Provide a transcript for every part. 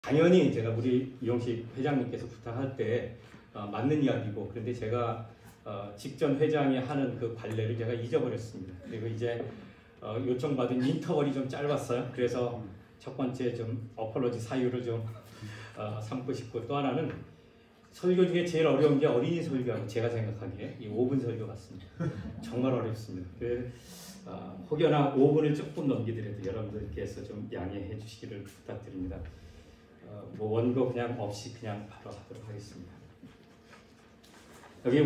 당연히 제가 우리 이용식 회장님께서 부탁할 때 맞는 이야기고, 그런데 제가 직전 회장이 하는 그 관례를 제가 잊어버렸습니다. 그리고 이제 요청받은 인터벌이 좀 짧았어요. 그래서 첫 번째 좀 어폴로지 사유를 좀 삼고 싶고, 또 하나는 설교 중에 제일 어려운 게 어린이 설교하고 제가 생각하기에 이 5분 설교 같습니다. 정말 어렵습니다. 혹여나 5분을 조금 넘기더라도 여러분들께서 좀 양해해 주시기를 부탁드립니다. 뭐 원고 그냥 없이 그냥 바로 하도록 하겠습니다. 여기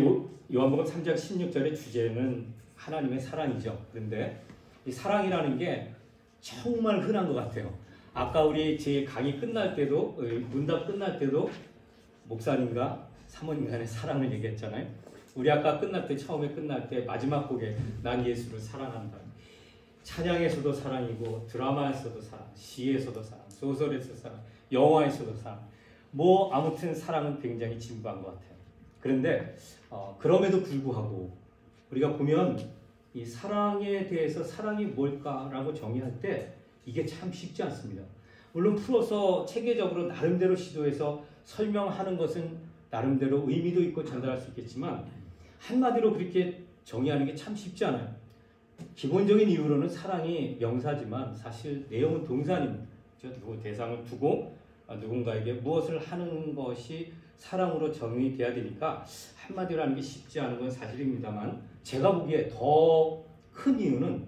요한복음 3장 16절의 주제는 하나님의 사랑이죠. 그런데 이 사랑이라는 게 정말 흔한 것 같아요. 아까 우리 제 강의 끝날 때도, 문답 끝날 때도 목사님과 사모님 간의 사랑을 얘기했잖아요. 우리 아까 끝날 때, 처음에 끝날 때 마지막 곡에 난 예수를 사랑한다. 찬양에서도 사랑이고, 드라마에서도 사랑, 시에서도 사랑, 소설에서도 사랑, 영화에서도 사랑. 뭐 아무튼 사랑은 굉장히 진부한 것 같아요. 그런데 그럼에도 불구하고 우리가 보면 이 사랑에 대해서 사랑이 뭘까라고 정의할 때 이게 참 쉽지 않습니다. 물론 풀어서 체계적으로 나름대로 시도해서 설명하는 것은 나름대로 의미도 있고 전달할 수 있겠지만, 한마디로 그렇게 정의하는 게 참 쉽지 않아요. 기본적인 이유로는 사랑이 명사지만 사실 내용은 동사입니다. 누구 대상을 두고 누군가에게 무엇을 하는 것이 사랑으로 정의돼야 되니까 한마디로 하는 게 쉽지 않은 건 사실입니다만, 제가 보기에 더 큰 이유는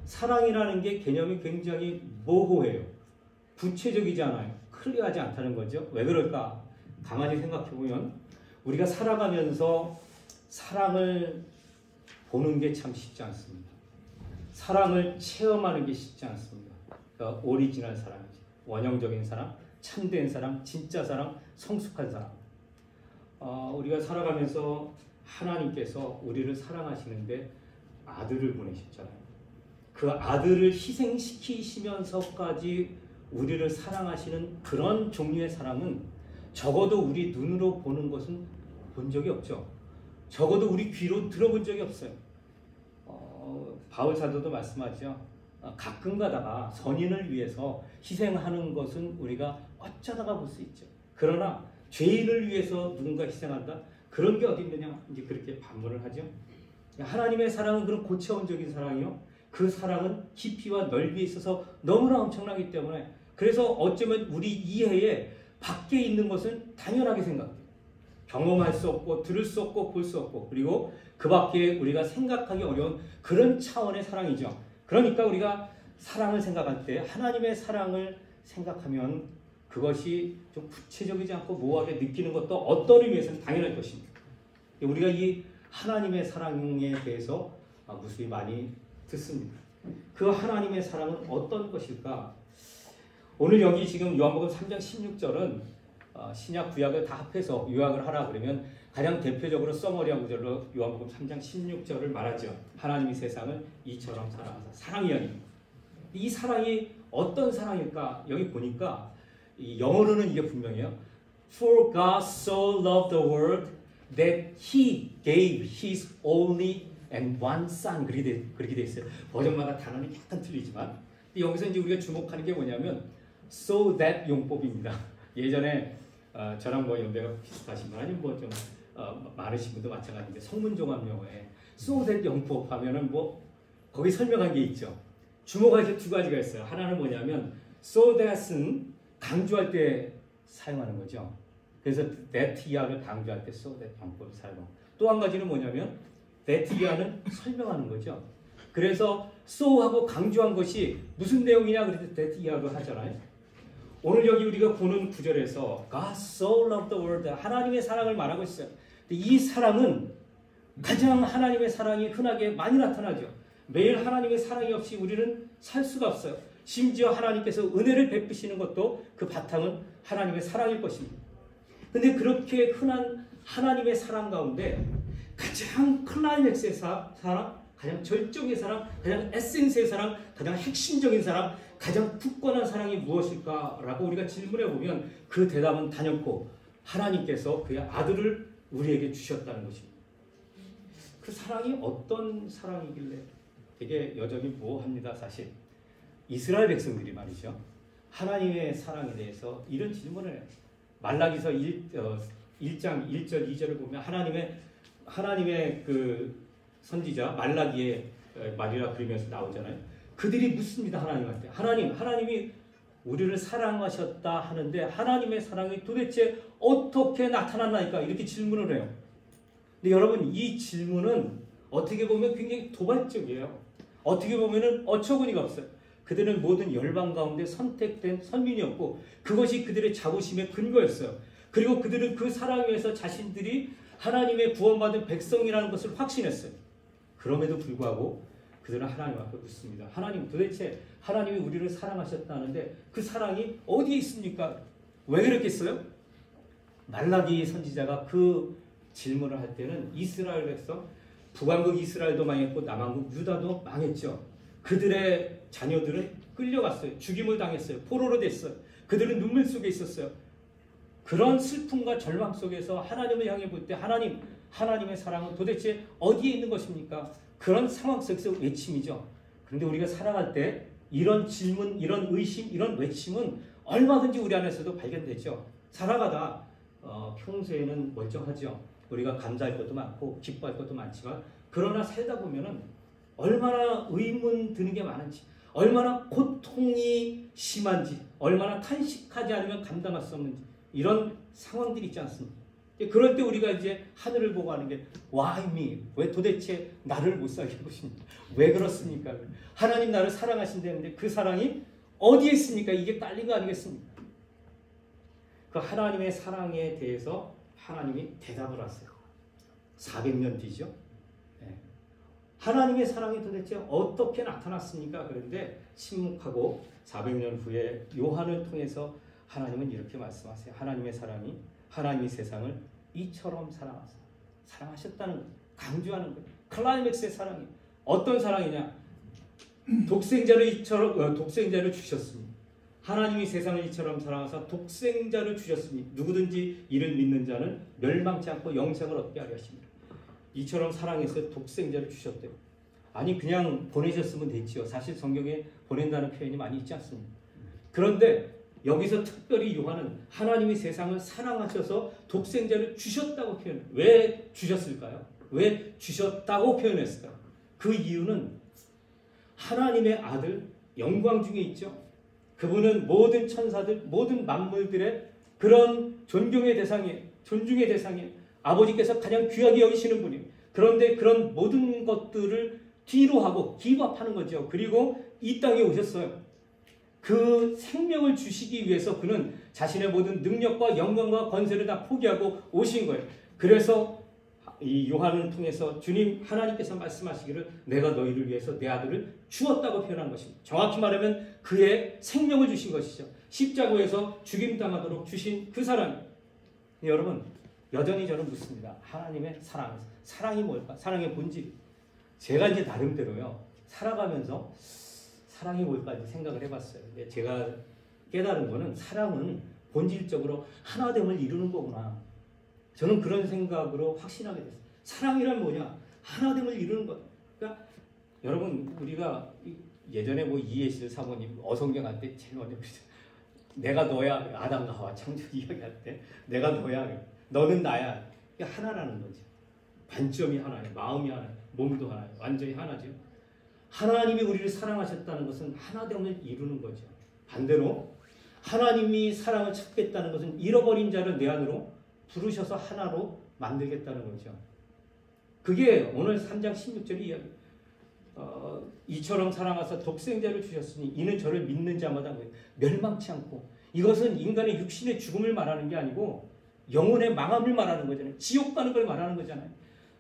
사랑이라는 게 개념이 굉장히 모호해요. 구체적이지 않아요. 클리어하지 않다는 거죠. 왜 그럴까? 가만히 생각해보면 우리가 살아가면서 사랑을 보는 게 참 쉽지 않습니다. 사랑을 체험하는 게 쉽지 않습니다. 그러니까 오리지널 사랑이죠. 원형적인 사랑, 참된 사랑, 진짜 사랑, 성숙한 사랑. 우리가 살아가면서 하나님께서 우리를 사랑하시는데 아들을 보내셨잖아요. 그 아들을 희생시키시면서까지 우리를 사랑하시는 그런 종류의 사랑은 적어도 우리 눈으로 보는 것은 본 적이 없죠. 적어도 우리 귀로 들어본 적이 없어요. 바울 사도도 말씀하죠. 가끔 가다가 선인을 위해서 희생하는 것은 우리가 어쩌다가 볼 수 있죠. 그러나 죄인을 위해서 누군가 희생한다? 그런 게 어디 있느냐? 이제 그렇게 반문을 하죠. 하나님의 사랑은 그런 고차원적인 사랑이요. 그 사랑은 깊이와 넓이에 있어서 너무나 엄청나기 때문에, 그래서 어쩌면 우리 이해에 밖에 있는 것은 당연하게 생각해요. 경험할 수 없고, 들을 수 없고, 볼 수 없고, 그리고 그 밖에 우리가 생각하기 어려운 그런 차원의 사랑이죠. 그러니까 우리가 사랑을 생각할 때 하나님의 사랑을 생각하면 그것이 좀 구체적이지 않고 모호하게 느끼는 것도 어떤 의미에서는 당연할 것입니다. 우리가 이 하나님의 사랑에 대해서 무수히 많이 듣습니다. 그 하나님의 사랑은 어떤 것일까? 오늘 여기 지금 요한복음 3장 16절은 신약 구약을 다 합해서 요약을 하라 그러면 가장 대표적으로 서머리한 구절로 요한복음 3장 16절을 말하죠. 하나님이 세상을 이처럼 사랑하사. 사랑 이야기입니다. 이 사랑이 어떤 사랑일까? 여기 보니까 영어로는 이게 분명해요. For God so loved the world that He gave His only and one Son. 그렇게 돼 있어요. 버전마다 단어는 약간 틀리지만 여기서 이제 우리가 주목하는 게 뭐냐면 so that 용법입니다. 예전에 저랑 뭐 연배가 비슷하신 분 아니면 뭐 좀 많으신 분도 마찬가지인데 성문종합용어에 so that 용법 하면은 뭐 거기 설명한 게 있죠. 주목할 게 두 가지가 있어요. 하나는 뭐냐면 so that은 강조할 때 사용하는 거죠. 그래서 that 이하를 강조할 때 so that 용법을 사용하고, 또 한 가지는 뭐냐면 that 이하는 설명하는 거죠. 그래서 so하고 강조한 것이 무슨 내용이냐 그래서 that 이하로 하잖아요. 오늘 여기 우리가 보는 구절에서 God so loved the world, 하나님의 사랑을 말하고 있어요. 이 사랑은 가장 하나님의 사랑이 흔하게 많이 나타나죠. 매일 하나님의 사랑이 없이 우리는 살 수가 없어요. 심지어 하나님께서 은혜를 베푸시는 것도 그 바탕은 하나님의 사랑일 것입니다. 근데 그렇게 흔한 하나님의 사랑 가운데 가장 클라이맥스의 사랑, 가장 절정의 사랑, 가장 에센스의 사랑, 가장 핵심적인 사랑, 가장 굳건한 사랑이 무엇일까라고 우리가 질문해 보면 그 대답은 단연코 하나님께서 그의 아들을 우리에게 주셨다는 것입니다. 그 사랑이 어떤 사랑이길래 되게 여전히 모호합니다. 사실 이스라엘 백성들이 말이죠. 하나님의 사랑에 대해서 이런 질문을 해요. 말라기서 1장 1절 2절을 보면 하나님의 그 선지자 말라기의 말이라 그러면서 나오잖아요. 그들이 묻습니다. 하나님한테. 하나님이 우리를 사랑하셨다 하는데 하나님의 사랑이 도대체 어떻게 나타났나이까? 이렇게 질문을 해요. 근데 여러분, 이 질문은 어떻게 보면 굉장히 도발적이에요. 어떻게 보면은 어처구니가 없어요. 그들은 모든 열방 가운데 선택된 선민이었고 그것이 그들의 자부심의 근거였어요. 그리고 그들은 그 사랑 위에서 자신들이 하나님의 구원받은 백성이라는 것을 확신했어요. 그럼에도 불구하고 그들은 하나님 앞에 묻습니다. 하나님, 도대체 하나님이 우리를 사랑하셨다는데 그 사랑이 어디에 있습니까? 왜 그랬겠어요? 말라기 선지자가 그 질문을 할 때는 이스라엘 백성, 북왕국 이스라엘도 망했고 남왕국 유다도 망했죠. 그들의 자녀들은 끌려갔어요. 죽임을 당했어요. 포로로 됐어요. 그들은 눈물 속에 있었어요. 그런 슬픔과 절망 속에서 하나님을 향해 볼 때 하나님의 사랑은 도대체 어디에 있는 것입니까? 그런 상황 속에서 외침이죠. 그런데 우리가 살아갈 때 이런 질문, 이런 의심, 이런 외침은 얼마든지 우리 안에서도 발견되죠. 살아가다 평소에는 멀쩡하죠. 우리가 감사할 것도 많고 기뻐할 것도 많지만 그러나 살다 보면은 얼마나 의문 드는 게 많은지, 얼마나 고통이 심한지, 얼마나 탄식하지 않으면 감당할 수 없는지 이런 상황들이 있지 않습니까? 그럴 때 우리가 이제 하늘을 보고 하는 게 Why me? 왜 도대체 나를 못 살게 하십니까? 왜 그렇습니까? 하나님 나를 사랑하신다는데 그 사랑이 어디에 있습니까? 이게 깔린 거 아니겠습니까? 그 하나님의 사랑에 대해서 하나님이 대답을 하세요. 400년 뒤죠. 네. 하나님의 사랑이 도대체 어떻게 나타났습니까? 그런데 침묵하고 400년 후에 요한을 통해서 하나님은 이렇게 말씀하세요. 하나님이 세상을 이처럼 사랑하셨다는 거예요. 강조하는 거예요. 클라이맥스의 사랑이 어떤 사랑이냐? 독생자를 주셨습니다. 하나님이 세상을 이처럼 사랑하사 독생자를 주셨으니 누구든지 이를 믿는 자는 멸망치 않고 영생을 얻게 하려 하십니다. 이처럼 사랑해서 독생자를 주셨대요. 아니 그냥 보내셨으면 됐지요. 사실 성경에 보낸다는 표현이 많이 있지 않습니까? 그런데 여기서 특별히 요한은 하나님이 세상을 사랑하셔서 독생자를 주셨다고 표현해요. 왜 주셨을까요? 왜 주셨다고 표현했을까요? 그 이유는 하나님의 아들 영광 중에 있죠. 그분은 모든 천사들, 모든 만물들의 그런 존중의 대상이에요. 아버지께서 가장 귀하게 여기시는 분이에요. 그런데 그런 모든 것들을 뒤로 하고 기부합하는 거죠. 그리고 이 땅에 오셨어요. 그 생명을 주시기 위해서 그는 자신의 모든 능력과 영광과 권세를 다 포기하고 오신 거예요. 그래서 이 요한을 통해서 주님 하나님께서 말씀하시기를 내가 너희를 위해서 내 아들을 주었다고 표현한 것입니다. 정확히 말하면 그의 생명을 주신 것이죠. 십자가에서 죽임당하도록 주신 그 사랑. 여러분 여전히 저는 묻습니다. 하나님의 사랑이 뭘까? 사랑의 본질. 제가 이제 나름대로요 살아가면서 사랑이 뭘까 생각을 해봤어요. 근데 제가 깨달은 거는 사랑은 본질적으로 하나됨을 이루는 거구나. 저는 그런 생각으로 확신하게 됐어요. 사랑이란 뭐냐? 하나됨을 이루는 것. 그러니까 여러분 우리가 예전에 뭐 이해실 사모님 어성경할 때 제일 먼저 내가 너야 아담과 하와 창조기 이야기할 때 내가 너야 너는 나야. 이게 하나라는 거죠. 반점이 하나예요. 마음이 하나예요. 몸도 하나예요. 완전히 하나죠. 하나님이 우리를 사랑하셨다는 것은 하나됨을 이루는 거죠. 반대로 하나님이 사랑을 찾겠다는 것은 잃어버린 자를 내 안으로 부르셔서 하나로 만들겠다는 거죠. 그게 오늘 3장 16절의 이야기. 이처럼 사랑하사 독생자를 주셨으니 이는 저를 믿는 자마다 멸망치 않고. 이것은 인간의 육신의 죽음을 말하는 게 아니고 영혼의 망함을 말하는 거잖아요. 지옥 가는 걸 말하는 거잖아요.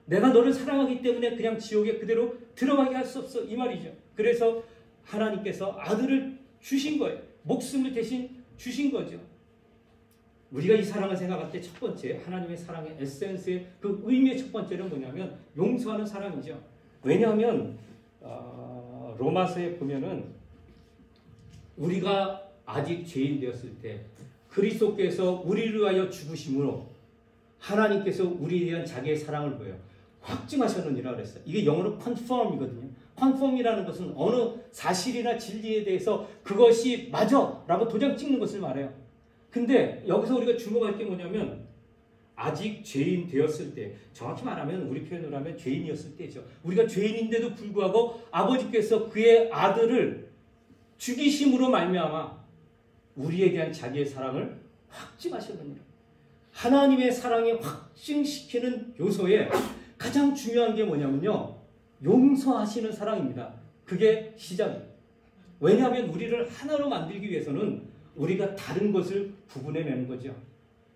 내가 너를 사랑하기 때문에 그냥 지옥에 그대로 들어가게 할 수 없어 이 말이죠. 그래서 하나님께서 아들을 주신 거예요. 목숨을 대신 주신 거죠. 우리가 이 사랑을 생각할 때 첫 번째 하나님의 사랑의 에센스의 그 의미의 첫 번째는 뭐냐면 용서하는 사랑이죠. 왜냐하면 로마서에 보면은 우리가 아직 죄인 되었을 때 그리스도께서 우리를 위하여 죽으심으로 하나님께서 우리에 대한 자기의 사랑을 보여 확증하셨느니라 그랬어요. 이게 영어로 confirm이거든요. 컨펌이라는 것은 어느 사실이나 진리에 대해서 그것이 맞아 라고 도장 찍는 것을 말해요. 근데 여기서 우리가 주목할 게 뭐냐면 아직 죄인 되었을 때, 정확히 말하면 우리 표현으로 하면 죄인이었을 때죠. 우리가 죄인인데도 불구하고 아버지께서 그의 아들을 죽이심으로 말미암아 우리에 대한 자기의 사랑을 확증하셨느니라. 하나님의 사랑에 확증시키는 요소에 가장 중요한 게 뭐냐면요, 용서하시는 사랑입니다. 그게 시작이에요. 왜냐하면 우리를 하나로 만들기 위해서는 우리가 다른 것을 구분해내는 거죠.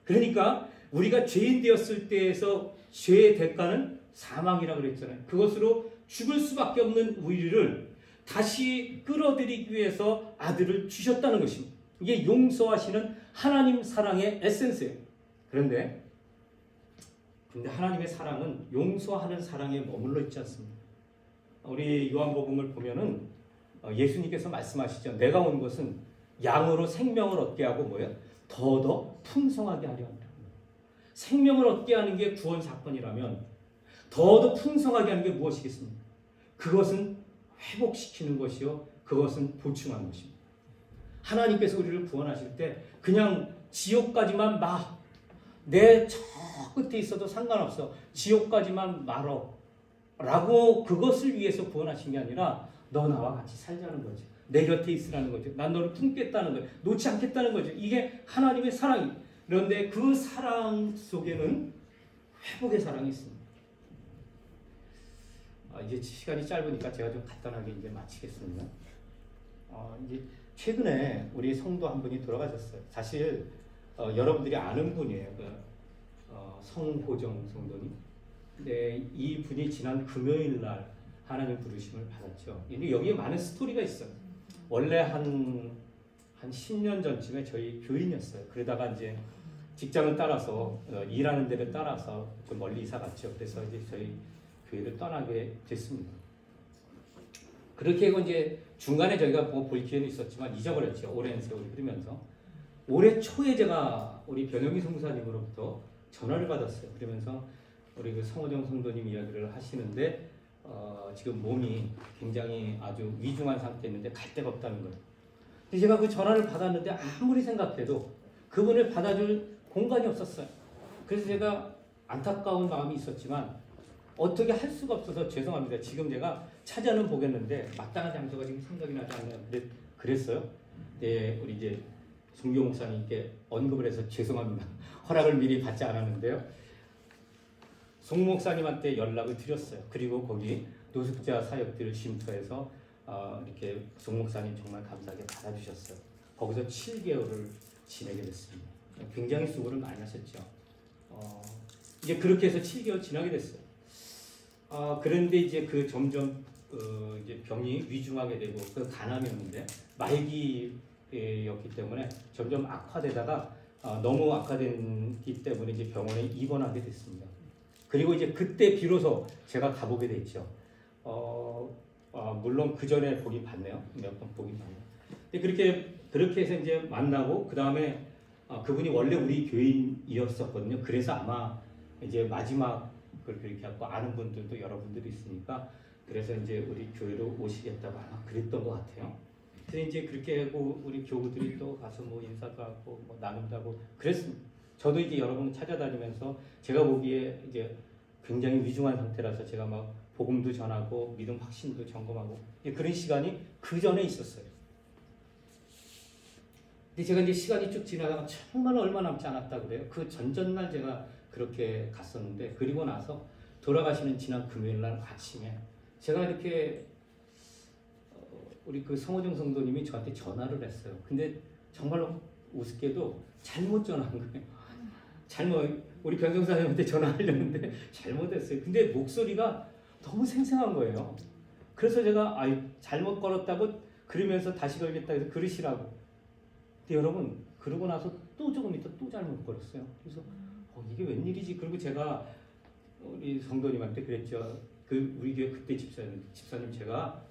그러니까 우리가 죄인 되었을 때에서 죄의 대가는 사망이라고 그랬잖아요. 그것으로 죽을 수밖에 없는 우리를 다시 끌어들이기 위해서 아들을 주셨다는 것입니다. 이게 용서하시는 하나님 사랑의 에센스예요. 그런데 하나님의 사랑은 용서하는 사랑에 머물러 있지 않습니다. 우리 요한복음을 보면은 예수님께서 말씀하시죠. 내가 온 것은 양으로 생명을 얻게 하고 뭐예요? 더더 풍성하게 하려 합니다. 생명을 얻게 하는 게 구원 사건이라면 더더 풍성하게 하는 게 무엇이겠습니까? 그것은 회복시키는 것이요, 그것은 보충하는 것입니다. 하나님께서 우리를 구원하실 때 그냥 지옥까지만 내 저 끝에 있어도 상관없어, 지옥까지만 말어 라고 그것을 위해서 구원하신 게 아니라 너 나와 같이 살자는 거죠. 내 곁에 있으라는 거죠. 난 너를 품겠다는 거예요. 놓지 않겠다는 거죠. 이게 하나님의 사랑입니다. 그런데 그 사랑 속에는 회복의 사랑이 있습니다. 이제 시간이 짧으니까 제가 좀 간단하게 이제 마치겠습니다. 이제 최근에 우리 성도 한 분이 돌아가셨어요. 사실 여러분들이 아는 분이에요. 성호정 성도님. 근데 이 분이 지난 금요일 날 하나님 부르심을 받았죠. 여기에 많은 스토리가 있어요. 원래 한 10년 전쯤에 저희 교인이었어요. 그러다가 이제 직장을 따라서 일하는 데를 따라서 좀 멀리 이사 갔죠. 그래서 이제 저희 교회를 떠나게 됐습니다. 그렇게 하고 이제 중간에 저희가 뭐 볼 기회는 있었지만 잊어버렸죠. 오랜 세월이 흐르면서. 올해 초에 제가 우리 변영희 성사님으로부터 전화를 받았어요. 그러면서 우리 그 성호정 성도님 이야기를 하시는데 지금 몸이 굉장히 아주 위중한 상태였는데 갈 데가 없다는 거예요. 근데 제가 그 전화를 받았는데 아무리 생각해도 그분을 받아줄 공간이 없었어요. 그래서 제가 안타까운 마음이 있었지만 어떻게 할 수가 없어서 죄송합니다. 지금 제가 찾아는 보겠는데 마땅한 장소가 지금 생각이 나지 않네요. 그랬어요. 네, 우리 이제 송교 목사님께 언급을 해서 죄송합니다. 허락을 미리 받지 않았는데요. 송 목사님한테 연락을 드렸어요. 그리고 거기 노숙자 사역들 쉼터에서 이렇게 송 목사님 정말 감사하게 받아주셨어요. 거기서 7개월을 지내게 됐습니다. 굉장히 수고를 많이 하셨죠. 이제 그렇게 해서 7개월 지나게 됐어요. 그런데 이제 그 점점 이제 병이 위중하게 되고 그 간암이었는데 말기였기 때문에 점점 악화되다가 너무 악화됐기 때문에 이제 병원에 입원하게 됐습니다. 그리고 이제 그때 비로소 제가 가보게 됐죠. 물론 그 전에 보긴 봤네요. 몇 번 보긴 봤네요. 근데 그렇게 해서 이제 만나고 그 다음에 그분이 원래 우리 교인이었었거든요. 그래서 아마 이제 마지막을 그렇게 하고 아는 분들도 여러분들이 있으니까 그래서 이제 우리 교회로 오시겠다고 아마 그랬던 것 같아요. 그래서 이제 그렇게 하고 우리 교우들이 또 가서 뭐 인사도 하고 뭐 나눔도 하고 그랬습니다. 저도 이제 여러 번 찾아다니면서 제가 보기에 이제 굉장히 위중한 상태라서 제가 막 복음도 전하고 믿음 확신도 점검하고 그런 시간이 그 전에 있었어요. 근데 제가 이제 시간이 쭉 지나다가 정말 얼마 남지 않았다 그래요. 그 전전날 제가 그렇게 갔었는데 그리고 나서 돌아가시는 지난 금요일 날 아침에 제가 이렇게 우리 그 성호정 성도님이 저한테 전화를 했어요. 근데 정말로 우습게도 잘못 전화한 거예요. 우리 변성사님한테 전화하려는데 잘못했어요. 근데 목소리가 너무 생생한 거예요. 그래서 제가 잘못 걸었다고 그러면서 다시 걸겠다 해서 그러시라고. 근데 여러분 그러고 나서 또 조금 있다 또 잘못 걸었어요. 그래서 이게 웬일이지? 그리고 제가 우리 성도님한테 그랬죠. 우리 교회 그때 집사님 제가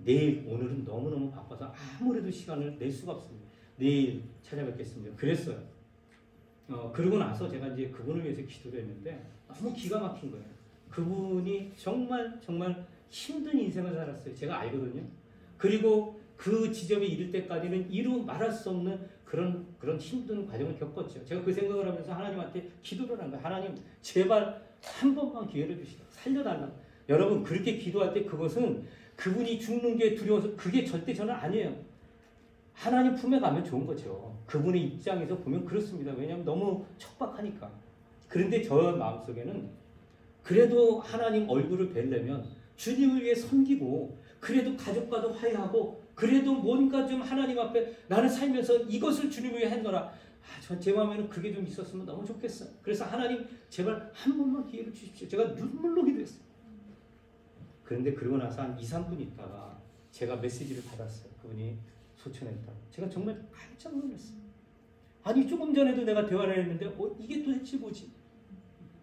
내일 오늘은 너무너무 바빠서 아무래도 시간을 낼 수가 없습니다. 내일 찾아뵙겠습니다. 그랬어요. 그러고 나서 제가 이제 그분을 위해서 기도를 했는데 너무 기가 막힌 거예요. 그분이 정말 힘든 인생을 살았어요. 제가 알거든요. 그리고 그 지점에 이를 때까지는 이루 말할 수 없는 그런 힘든 과정을 겪었죠. 제가 그 생각을 하면서 하나님한테 기도를 한 거예요. 하나님 제발 한 번만 기회를 주시라. 살려달라. 여러분 그렇게 기도할 때 그것은 그분이 죽는 게 두려워서 그게 절대 저는 아니에요. 하나님 품에 가면 좋은 거죠. 그분의 입장에서 보면 그렇습니다. 왜냐하면 너무 척박하니까. 그런데 저 마음속에는 그래도 하나님 얼굴을 뵈려면 주님을 위해 섬기고 그래도 가족과도 화해하고 그래도 뭔가 좀 하나님 앞에 나는 살면서 이것을 주님을 위해 했노라. 제 마음에는 그게 좀 있었으면 너무 좋겠어요. 그래서 하나님 제발 한 번만 기회를 주십시오. 제가 눈물로 기도했어요. 그런데 그러고 나서 한 2, 3분 있다가 제가 메시지를 받았어요. 그분이 소천했다고. 제가 정말 깜짝 놀랐어요. 아니 조금 전에도 내가 대화를 했는데 이게 도대체 뭐지?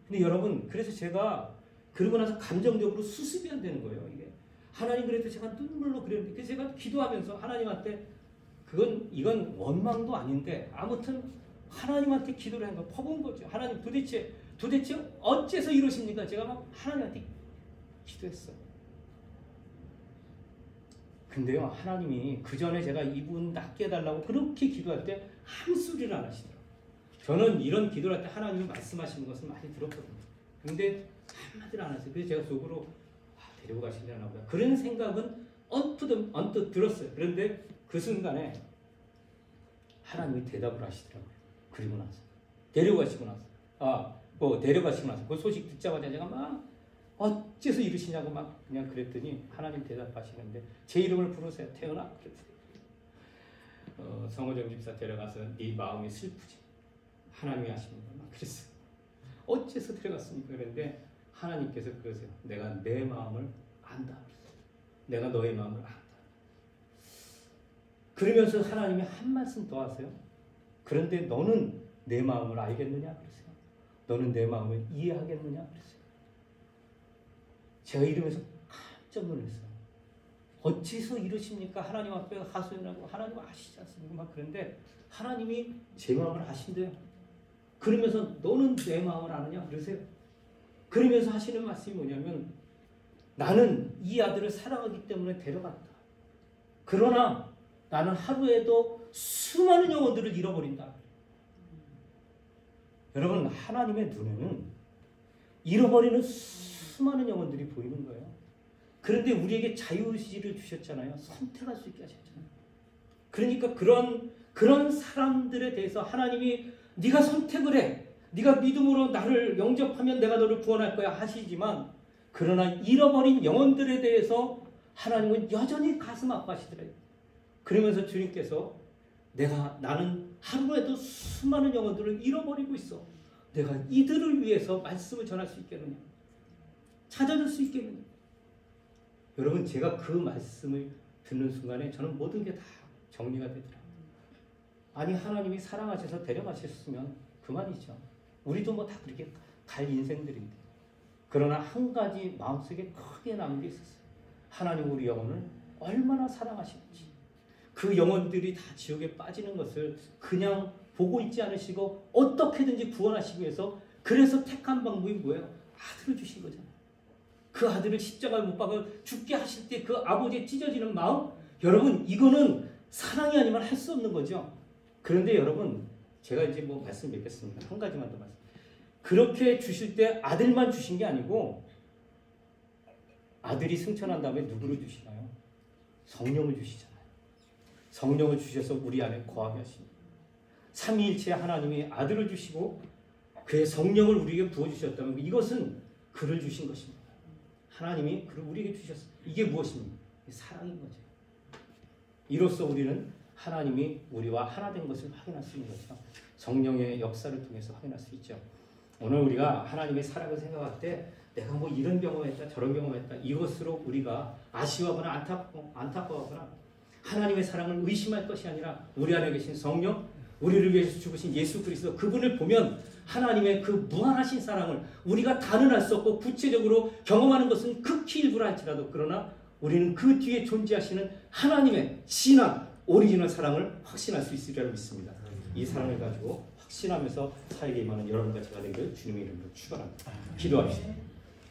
근데 여러분 그래서 제가 그러고 나서 감정적으로 수습이 안 되는 거예요. 이게 하나님 그래도 제가 눈물로 그랬는데 그래서 제가 기도하면서 하나님한테 이건 원망도 아닌데 아무튼 하나님한테 기도를 한 거 퍼부은 거죠. 하나님 도대체 어째서 이러십니까? 제가 막 하나님한테 기도했어요. 근데요 하나님이 그 전에 제가 이분 낫게 해달라고 그렇게 기도할 때 한 소리를 안 하시더라고요. 저는 이런 기도를 할 때 하나님이 말씀하시는 것을 많이 들었거든요. 근데 한마디를 안 하세요. 그래서 제가 속으로 데리고 가시려나 보다. 그런 생각은 언뜻 들었어요. 그런데 그 순간에 하나님이 대답을 하시더라고요. 그리고 나서 데려가시고 나서 그 소식 듣자마자 제가 막 어째서 이러시냐고 막 그냥 그랬더니 하나님 대답하시는데 제 이름을 부르세요. 태어나 그랬더니 성호정 집사 데려가서 네 마음이 슬프지 하나님이 하시는 거 막 그랬어요. 어째서 데려갔습니까? 그런데 하나님께서 그러세요. 내가 내 마음을 안다. 내가 너의 마음을 안다. 그러면서 하나님이 한 말씀 더 하세요. 그런데 너는 내 마음을 알겠느냐? 그러세요. 너는 내 마음을 이해하겠느냐? 그러세요. 제가 이러면서 깜짝 놀랐어요. 어째서 이러십니까? 하나님 앞에 하소연하고 하나님 아시지 않습니까? 막 그런데 하나님이 제 마음을 아신대요. 그러면서 너는 내 마음을 아느냐? 그러세요. 그러면서 하시는 말씀이 뭐냐면 나는 이 아들을 사랑하기 때문에 데려갔다. 그러나 나는 하루에도 수많은 영혼들을 잃어버린다. 여러분 하나님의 눈에는 잃어버리는 수많은 영혼들이 보이는 거예요. 그런데 우리에게 자유의지를 주셨잖아요. 선택할 수 있게 하셨잖아요. 그러니까 그런 사람들에 대해서 하나님이 네가 선택을 해. 네가 믿음으로 나를 영접하면 내가 너를 구원할 거야 하시지만 그러나 잃어버린 영혼들에 대해서 하나님은 여전히 가슴 아파하시더래요. 그러면서 주님께서 나는 하루에도 수많은 영혼들을 잃어버리고 있어. 내가 이들을 위해서 말씀을 전할 수 있겠느냐? 찾아줄 수 있겠느냐? 여러분 제가 그 말씀을 듣는 순간에 저는 모든 게 다 정리가 되더라고요. 아니 하나님이 사랑하셔서 데려가셨으면 그만이죠. 우리도 뭐 다 그렇게 갈 인생들인데. 그러나 한 가지 마음속에 크게 남은 게 있었어요. 하나님 우리 영혼을 얼마나 사랑하시는지. 그 영혼들이 다 지옥에 빠지는 것을 그냥 보고 있지 않으시고 어떻게든지 구원하시기 위해서 그래서 택한 방법이 뭐예요? 아들을 주신 거잖아요. 그 아들을 십자가에 못 박아 죽게 하실 때 그 아버지의 찢어지는 마음, 여러분 이거는 사랑이 아니면 할 수 없는 거죠. 그런데 여러분 제가 이제 뭐 말씀 맺겠습니다. 한 가지만 더 말씀. 그렇게 주실 때 아들만 주신 게 아니고 아들이 승천한 다음에 누구를 주시나요? 성령을 주시잖아요. 성령을 주셔서 우리 안에 거하게 하십니다. 삼위일체 하나님이 아들을 주시고 그의 성령을 우리에게 부어주셨다면 이것은 그를 주신 것입니다. 하나님이 그를 우리에게 주셨어요. 이게 무엇입니까? 사랑인 거죠. 이로써 우리는 하나님이 우리와 하나 된 것을 확인할 수 있는 거죠. 성령의 역사를 통해서 확인할 수 있죠. 오늘 우리가 하나님의 사랑을 생각할 때 내가 뭐 이런 경험했다 저런 경험했다 이것으로 우리가 아쉬워하거나 안타까워하거나 하나님의 사랑을 의심할 것이 아니라 우리 안에 계신 성령, 우리를 위해서 죽으신 예수 그리스도 그분을 보면 하나님의 그 무한하신 사랑을 우리가 다는 알 수 없고 구체적으로 경험하는 것은 극히 일부라 할지라도 그러나 우리는 그 뒤에 존재하시는 하나님의 진한 오리지널 사랑을 확신할 수 있으리라 믿습니다. 이 사랑을 가지고 확신하면서 사역에 임하는 여러분과 제가 되기를 주님의 이름으로 축원합니다. 기도합시다.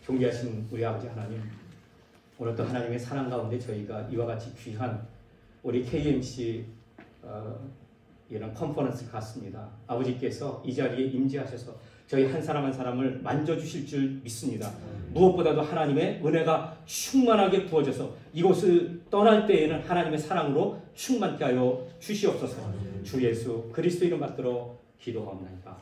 존귀하신 우리 아버지 하나님, 오늘도 하나님의 사랑 가운데 저희가 이와 같이 귀한 우리 KMC 이런 컨퍼런스 갔습니다. 아버지께서 이 자리에 임재하셔서 저희 한 사람 한 사람을 만져주실 줄 믿습니다. 무엇보다도 하나님의 은혜가 충만하게 부어져서 이곳을 떠날 때에는 하나님의 사랑으로 충만케 하여 주시옵소서. 주 예수 그리스도 이름 받들어 기도하옵나이다.